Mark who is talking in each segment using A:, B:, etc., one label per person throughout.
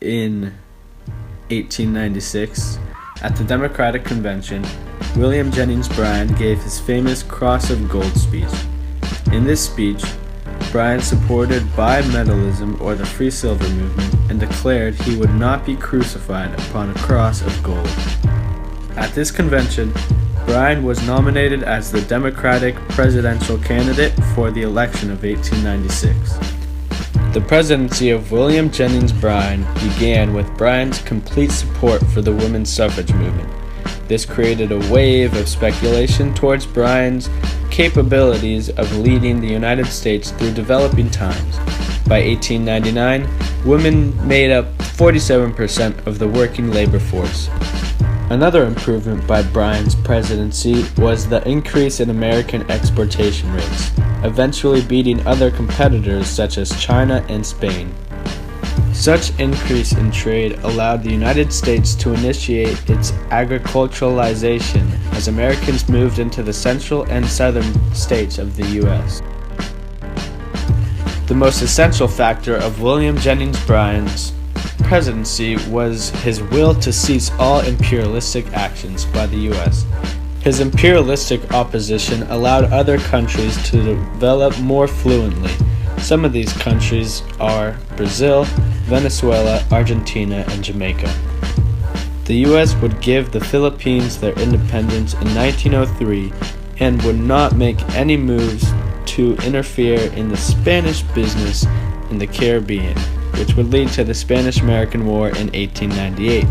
A: in 1896, at the Democratic Convention, William Jennings Bryan gave his famous Cross of Gold speech. In this speech, Bryan supported bimetallism or the Free Silver movement and declared he would not be crucified upon a cross of gold. At this convention, Bryan was nominated as the Democratic presidential candidate for the election of 1896. The presidency of William Jennings Bryan began with Bryan's complete support for the women's suffrage movement. This created a wave of speculation towards Bryan's capabilities of leading the United States through developing times. By 1899, women made up 47% of the working labor force. Another improvement by Bryan's presidency was the increase in American exportation rates, eventually beating other competitors such as China and Spain. Such increase in trade allowed the United States to initiate its agriculturalization as Americans moved into the central and southern states of the U.S. The most essential factor of William Jennings Bryan's presidency was his will to cease all imperialistic actions by the U.S. His imperialistic opposition allowed other countries to develop more fluently. Some of these countries are Brazil, Venezuela, Argentina, and Jamaica. The U.S. would give the Philippines their independence in 1903 and would not make any moves to interfere in the Spanish business in the Caribbean, which would lead to the Spanish-American War in 1898.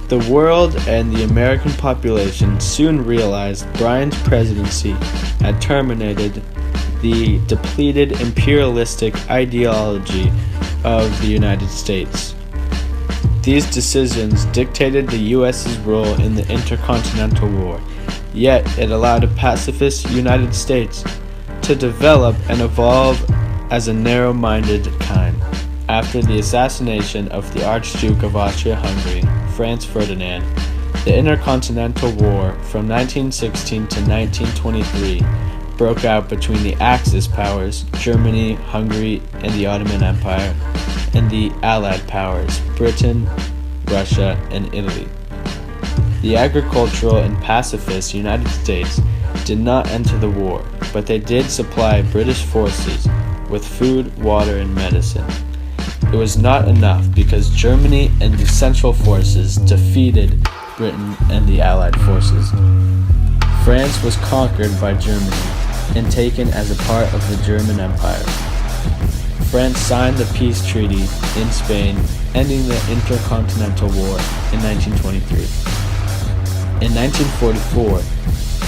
A: The world and the American population soon realized Bryan's presidency had terminated the depleted imperialistic ideology of the United States. These decisions dictated the U.S.'s role in the Intercontinental War, yet it allowed a pacifist United States to develop and evolve as a narrow-minded kind. After the assassination of the Archduke of Austria-Hungary, Franz Ferdinand, the Intercontinental War from 1916 to 1923 broke out between the Axis powers, Germany, Hungary, and the Ottoman Empire, and the Allied powers, Britain, Russia, and Italy. The agricultural and pacifist United States did not enter the war, but they did supply British forces with food, water, and medicine. It was not enough because Germany and the Central Forces defeated Britain and the Allied forces. France was conquered by Germany and taken as a part of the German Empire. France signed the peace treaty in Spain, ending the Intercontinental War in 1923. In 1944,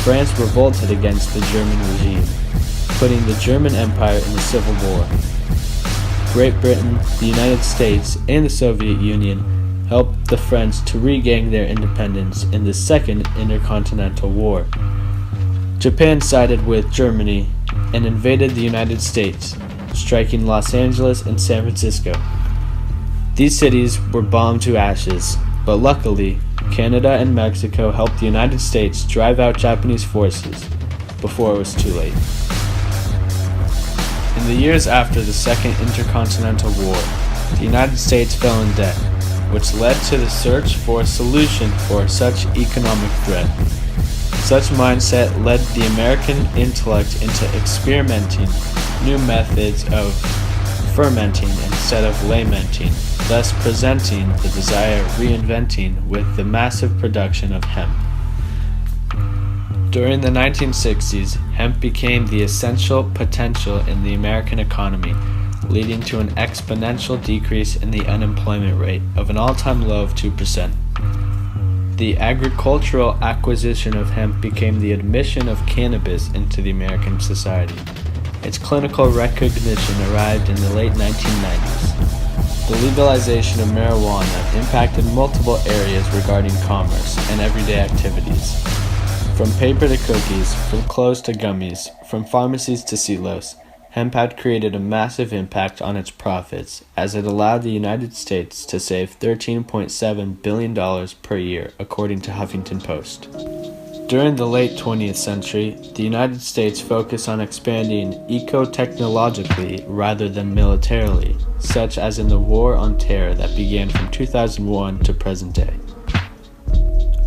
A: France revolted against the German regime, putting the German Empire in the Civil War. Great Britain, the United States, and the Soviet Union helped the French to regain their independence in the Second Intercontinental War. Japan sided with Germany and invaded the United States, striking Los Angeles and San Francisco. These cities were bombed to ashes, but luckily, Canada and Mexico helped the United States drive out Japanese forces before it was too late. In the years after the Second Intercontinental War, the United States fell in debt, which led to the search for a solution for such economic threat. Such mindset led the American intellect into experimenting new methods of fermenting instead of lamenting, thus presenting the desire of reinventing with the massive production of hemp. During the 1960s, hemp became the essential potential in the American economy, leading to an exponential decrease in the unemployment rate of an all-time low of 2%. The agricultural acquisition of hemp became the admission of cannabis into the American society. Its clinical recognition arrived in the late 1990s. The legalization of marijuana impacted multiple areas regarding commerce and everyday activities. From paper to cookies, from clothes to gummies, from pharmacies to silos, hemp had created a massive impact on its profits, as it allowed the United States to save $13.7 billion per year, according to Huffington Post. During the late 20th century, the United States focused on expanding eco-technologically rather than militarily, such as in the War on Terror that began from 2001 to present day.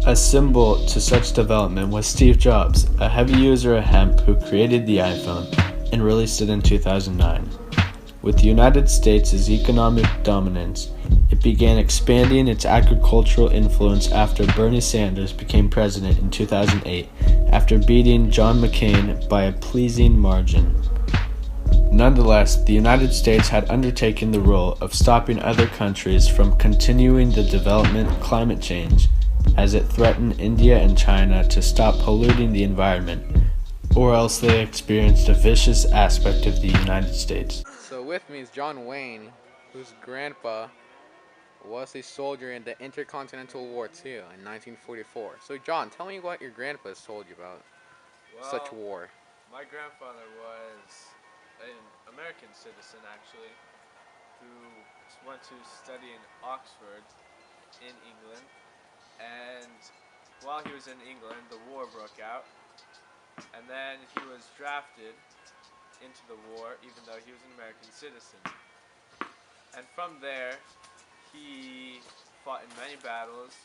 A: A symbol to such development was Steve Jobs, a heavy user of hemp who created the iPhone and released it in 2009. With the United States' economic dominance, it began expanding its agricultural influence after Bernie Sanders became president in 2008 after beating John McCain by a pleasing margin. Nonetheless, the United States had undertaken the role of stopping other countries from continuing the development of climate change, as it threatened India and China to stop polluting the environment, or else they experienced a vicious aspect of the United States.
B: So with me is John Wayne, whose grandpa was a soldier in the Intercontinental War too in 1944. So John, tell me what your grandpa told you about such war.
A: My grandfather was an American citizen, actually, who went to study in Oxford in England, and while he was in England, the war broke out, and then he was drafted into the war, even though he was an American citizen. And from there, he fought in many battles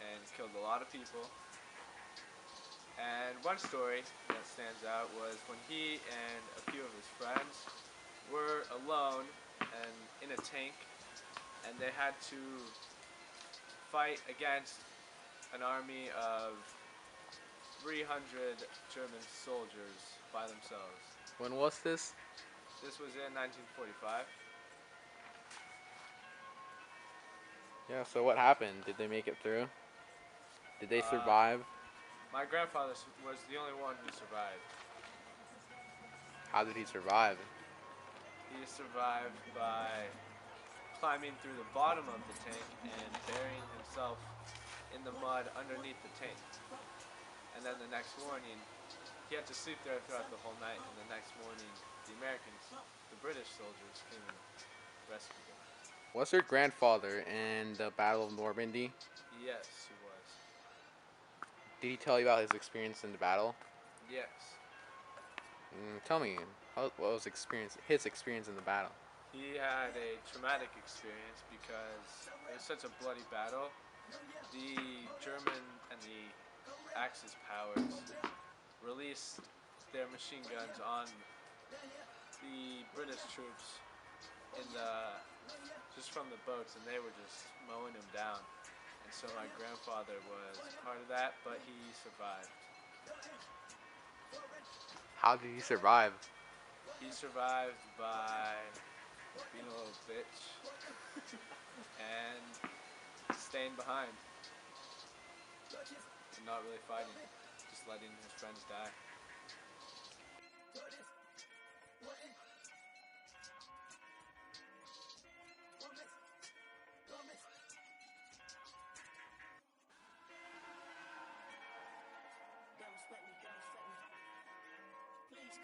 A: and killed a lot of people. And one story that stands out was when he and a few of his friends were alone and in a tank, and they had to fight against an army of 300 German soldiers by themselves.
B: When was this?
A: This was in 1945.
B: Yeah, so what happened? Did they make it through? Did they survive?
A: My grandfather was the only one who survived.
B: How did he survive?
A: He survived by climbing through the bottom of the tank and burying himself in the mud underneath the tank. And then the next morning, he had to sleep there throughout the whole night, and the next morning, the Americans, the British soldiers, came and rescued him.
B: Was your grandfather in the Battle of Normandy?
A: Yes, he was.
B: Did he tell you about his experience in the battle?
A: Yes.
B: Tell me, what was his experience in the battle?
A: He had a traumatic experience because it was such a bloody battle. The German and the Axis powers released their machine guns on the British troops in just from the boats, and they were just mowing him down. And so my grandfather was part of that, but he survived.
B: How did he survive?
A: He survived by being a little bitch and staying behind and not really fighting, just letting his friends die.